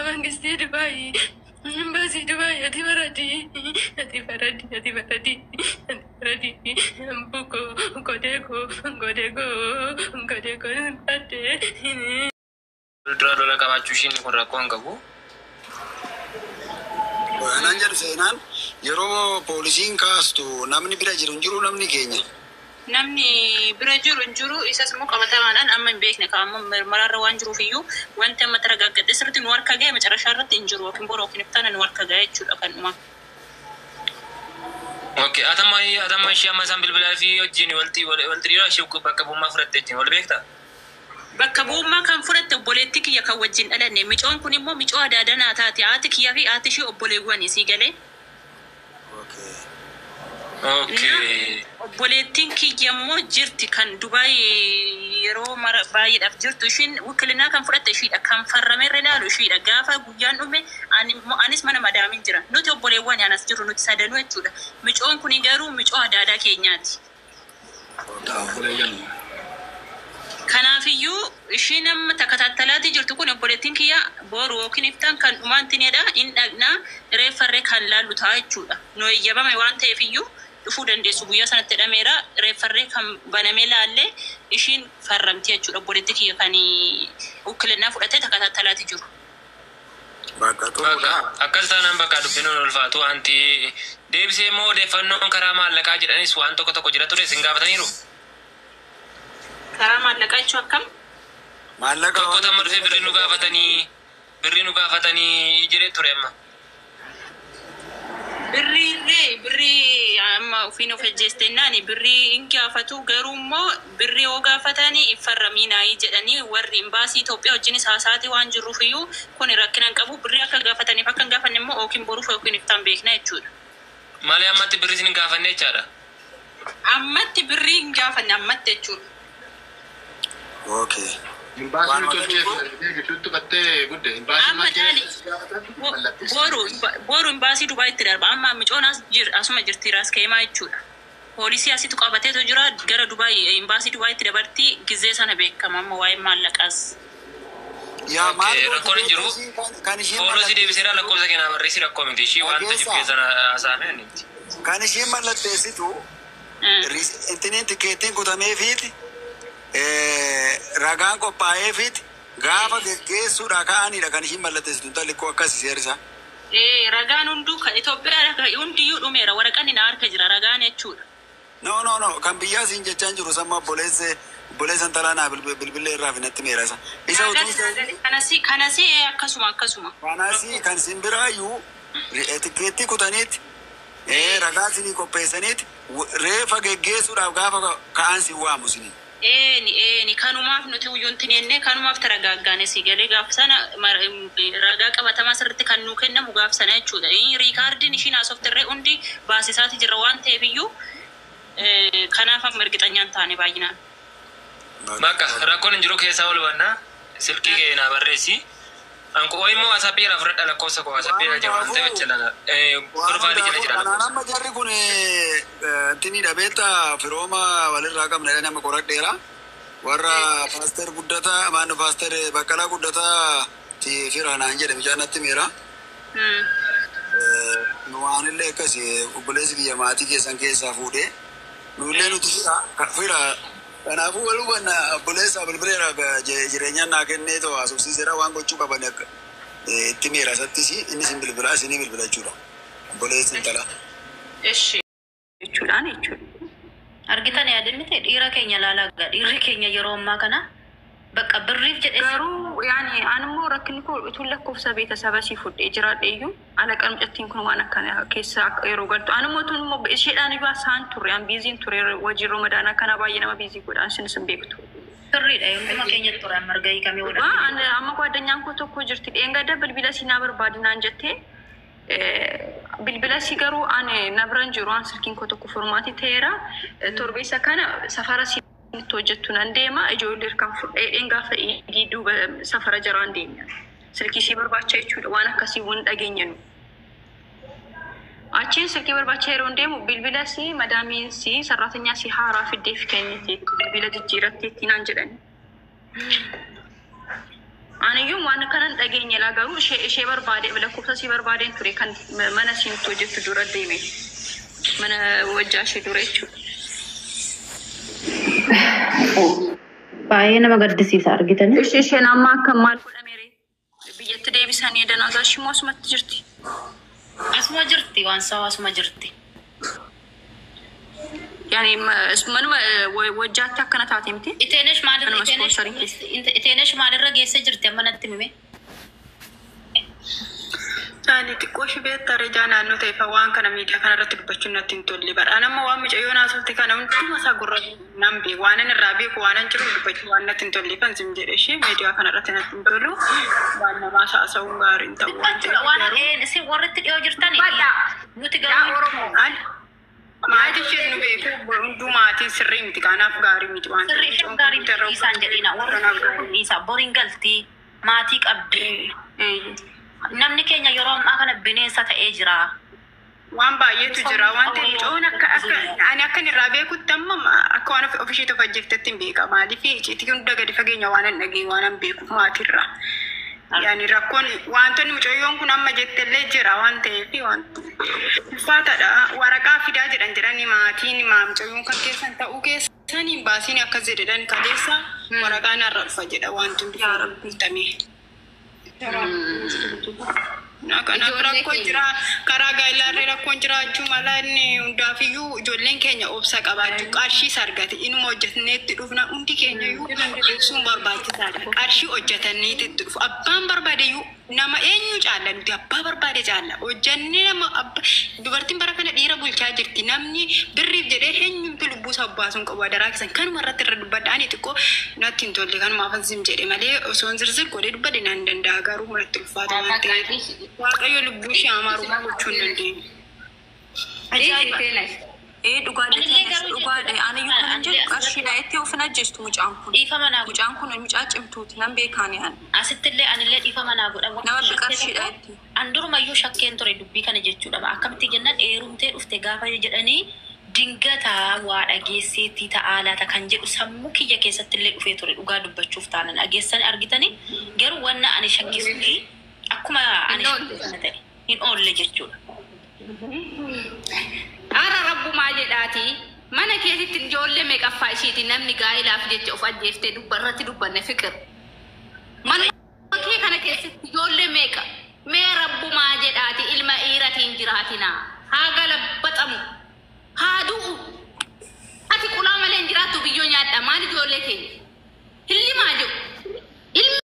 Mangisti Dubai. Basi Dubai, ati baradi. Buko, godego, ate. Ultra kabachushi ni kun rakkoon qabu. Waan jedhu seenaan yeroo poolisiin kaastu namni bira jiru jiru namni keenya. Namni bira jiru isas immoo qabatamaadhaan amma hin beekne kaa'ammoo mirmararra waan jiruuf iyyuu wanti amma taragaaggadhe sirriitti nu harka ga'e macarashaa irratti hin jiru yookiin boroo yookiin iftaana nu harka ga'e jechuudha kan dhuma. Okay, atama ishee amma isaan bilbilaa fi wajjin walti dhiiraa ishee bakka bu'ummaa fudhatte jechuun wal beektaa? Bakka bu'ummaa kan fudhatte obboleetti kiyya kan wajjin dhalanne micoon kun immoo micoo adaadanaa taate haati kiyyaa fi haati ishee obboleewwanii sii galee. Okay. Obboleettiin kiyya immoo jirti kan Dubaay yeroo baay'eedhaaf jirtu ishiin wikilinaa kan fudhatte ishiidha kan farrameerra ilaalu ishiidha gaafa guyyaan dhume anis mana madaamin jira nuti obboleewwan anas jiru nuti sadanuu jechuudha micoon kun garuu micoo adaadaa keenyaati. Kanaafiyyuu ishiin amma takataattalaati jirtu kun obboleettiin kiyya boru yookiin iftaan kan dhumaantinedha in dhagnaa reeffarree kan laallu ta'a jechuudha nu eeyyamame waan ta'eefiyyuu dhufuu dandeessu guyyaa sanatti hidhameera reeffarree kan banamee laallee ishiin farramti jechuudha obboleettii kiyya kan wikilinaa fudhatee takataattalaati jiru. Akkas taanaan bakka dubbinoon ulfaatu wanti deebisee immoo odeeffannoon karaa maallaqaa jedhanis waan tokko jira ture isin gaafataniiru. Karaa maallaqaa jechuun akkam? Maallaqa tokko tamma dhufee birrii nu gaafatanii jiree ture amma. Birrii amma ofiin of ejjeesteennaan birrii hin gaafatu garuu immoo birrii yoo gaafatanii iffarraminaayii jedhanii warri imbaasii Itoophiyaa wajjinis haasaati waan jirruuf iyyuu kun rakkina hin qabu birrii akka gaafataniif akka hin gaafanne immoo yookiin boruuf yookiin iftaan beekna jechuudha. Malee ammatti birrii isin hin gaafanne jechaadha? Ammatti birrii hin gaafanne ammatti jechuudha. Okay. Boru imbaasii Dubaay itti darba amma micoon asuma jirti raas keemaa jechuudha. Poolisii asitti qabateetu jira gara Dubaay imbaasii Dubaay itti dabartii gizee sana beekama amma waa'ee maallaqaas. Yaa maal rakkoon hin jiru. Poolisii deebiseera lakkoofsa keenyaa barreessi rakkoo miti ishii wanta jibbeessan haasa'ame anniiti. Kan isheen mallatteessitu intiniin tikeettiin kutamee fiiti ragaan qophaa'ee fiiti gaafa geggeessuudha ka'anidha kan isheen mallatteessitu intalli koo akkasii seerisa. Ragaan hunduu kan Itoophiyaa hundiyyuu dhumeera waraqaan na harka jira ragaan jechuudha. No kan biyyaa siin jechaan jiru samma obboleessan talaanaa bilbilee irraa finatti meerasa. Isa utuu kanasi akkasuma. Kanasi kan siin biraayyuu tikeettii kutaniiti ragaa siinii qopheessaniiti reefa geggeessuudhaaf gaafa ka'an siin waamu siinii. Ni kanumaaf nuti uyyuuntinenne kanumaaf taragaaggaane si galee gaaf sana ragaa qabatamaa sirriitti kan nuu kennamu gaaf sana jechuudha. Riikaardiin ishiin haasoftirree hundi baasisaati jirra waan ta'eef iyyuu kanaaf amma ergixanyaan taane baay'inaan. Bakka rakkoon hin jiru keessaa ol bannaa silkii kee naa barreessi. Anko immoo WhatsApp irraa fudhadha lakkoofsa koo WhatsApp irraa jira waan ta'eef jechuudha. Profaayilii jala jira lakkoofsa. Amma jarri kun tinidha beekta firooma walirraa qabna nama qoradheera. Warra paaster guddataa maannu paaster Baqqalaa guddataa fira naan jedhe mijaanatti meera. Nu waanillee akkasii obboleessi biyya maatii keessan keessaa fuudhee nullee nuti fira kanaafuu wal hubanna obboleessa bilbileera jireenyaan naa kennee ta'u haasofsiiseera waan gochuu qaban akka itti meera sattis innis hin bilbilaa isinii bilbila jechuudha obboleessi intala. Jechuudhaan jechuudha. Argitan yaadamni ta'e dhiira keenya laalaa dhiirri keenya yeroo ammaa kana bakka birriif jedhe garuu yaani anummoo rakkinni kun utuu lakkoofsa beeksisa sii fudhee jiraadhe iyyuu alaqan mucattiin kun waan akkana keessa yeroo galtu anummoo tun immoo isheedhaan iyyuu asaan turre an biiziin ture hojii Ramadaanaa kana baay'ee nama biizii godhaan sinis hin beektu. Sirriidha yommuu keenya ture marga hiikamee wada. Amma guddanyaan koo tokko jirti dheengadda bilbila siinaa barbaadinaan jettee bilbila si garuu ani nabran jiru an silkiin koo tokko formaatii ta'eera torbeessa kana safara si hojjettu nan deema ijoollee kan fudhee gaafa duuba safara jaraan deemna silkii si barbaacha jechuudha waan akkasii waan dhageenyanu achiin silkii barbaacha yeroo deemu bilbila si madaamiin si sarraatanya si haaraa fiddeef kennite bilbila jijjiiratteetti naan jedhani ani dhageenye laa garuu ishee barbaade lakkoofsa si barbaadeen ture kan mana siin hojjettu dura deeme mana wajjaa ishee dura jechuudha. Baay'ee nama gaddisiisa argitanii. Isheen amma akka maal godhamere biyyatti deebisanii danaasaa ishimmoo asumatti jirti. Asuma jirti waan sawa asuma jirti. Yani manuma wajjaatti akkana taate miti. Iteenesh maalirra geesse jirti amma natti mime. Saani xiqqoo shibee tarejaa naannoo ta'e fa waan kana miidiyaa kanarratti dubbachuun natti hin tolle. Badhaan amma waan mucayyoo naasofte kana hunduma isaa gurra nan beeku waan inni irraa beeku waan hin jiru dubbachuu waan natti hin tolle kan sim jedhe ishee miidiyaa kanarratti natti hin tolu waan namaa saasa'uun gaarii hin ta'u waan ta'eef. Waan isin warratti dhiyoo jirtani. Nuti garuu maatii ishee nu beeku hundumaatiin sirrii miti kanaaf gaarii miti waan sirrii isheen gaarii isaan jedhina warri isaa boriin galtii maatii qabdi. Namni keenya yeroo ammaa kana bineensa ta'ee jira. Waan baay'eetu jira waan ta'eef coon ani akkan irraa beekutti amma akka waan ofishee tofa jettetti hin beeka maaliif icciitii hunda gadi fageenya waan hin dhagee waan hin beeku maatirraa. Yani rakkoon wantoonni mucayyoon kun amma jettellee jira waan ta'eef ulfaataadha. Waraqaa fidaa jedhanii maatiin mucayyoon kan keessan ta'uu keessanii baasiin akkas jedhan kaleessa waraqaan har'a dhufa jedha wanti hundi kanaaf rakkoon jira karaa gaa'elaarree rakkoon jiraachuu mala inni hundaafiyyuu ijoolleen keenya obsa qabaachuu qarshiis argate inuma hojjetanneetti dhufna hundi keenya iyyuu ibsuun barbaachisaadha. Qarshii hojjetanneetti dhufu abbaan barbaadeyyuu nama eenyu caalla nuti abbaa barbaade caalla hojjannee nama dubartiin bara kana dhiira bulchaa jirti namni birriif jedhee eenyumtu lubbuu sabbaasuun qabu adaraa keessan kanuma irratti irra dubbadhaanii xiqqoo natti hin tolle kanuma afansim jedhe malee osoo hin zirzir godhee dubbadhe naan danda'a garuu mul'atti ulfaata waan ta'eef waaqayyo lubbuu ishee amaarumaa gochuu hin dandeenye. Dhugaadha aniyyuu kanan jedhu qarshiidha itti of najjeestu mucaan kun. Mucaan kun mucaa cimtuuti nan beekaani ani. Asittillee anillee dhiifa manaa godhamu. Nama qarshiidha itti. Andurumayyuu shakkeen ture dubbii kana jechuudha. Akkamitti jennaan dheerumtee dhufte gaafa jedhanii dingataa waa dhageesseetti ta'aa laata kan jedhu sammuu kiyya keessattillee dhufee ture dhugaa dubbachuuf taanan dhageessanii argitanii garuu wanna ani shakkisuufi akkuma ani shakkisana ta'e hin oolle jechuudha. Ara rabbumaa jedhaati mana keessatti ijoollee meeqaffaa ishiiti namni gaa'elaaf jecha of ajjeeftee irratti dubbanne fiqir. Mana kee kana keessatti ijoollee meeqa mee rabbumaa jedhaati ilma dhiiratiin jiraatinaa haa galabbaxamu haa du'u ati qulaa malee hin jiraattu biyyoo nyaadha maal ijoollee keenya hillimaa jiru.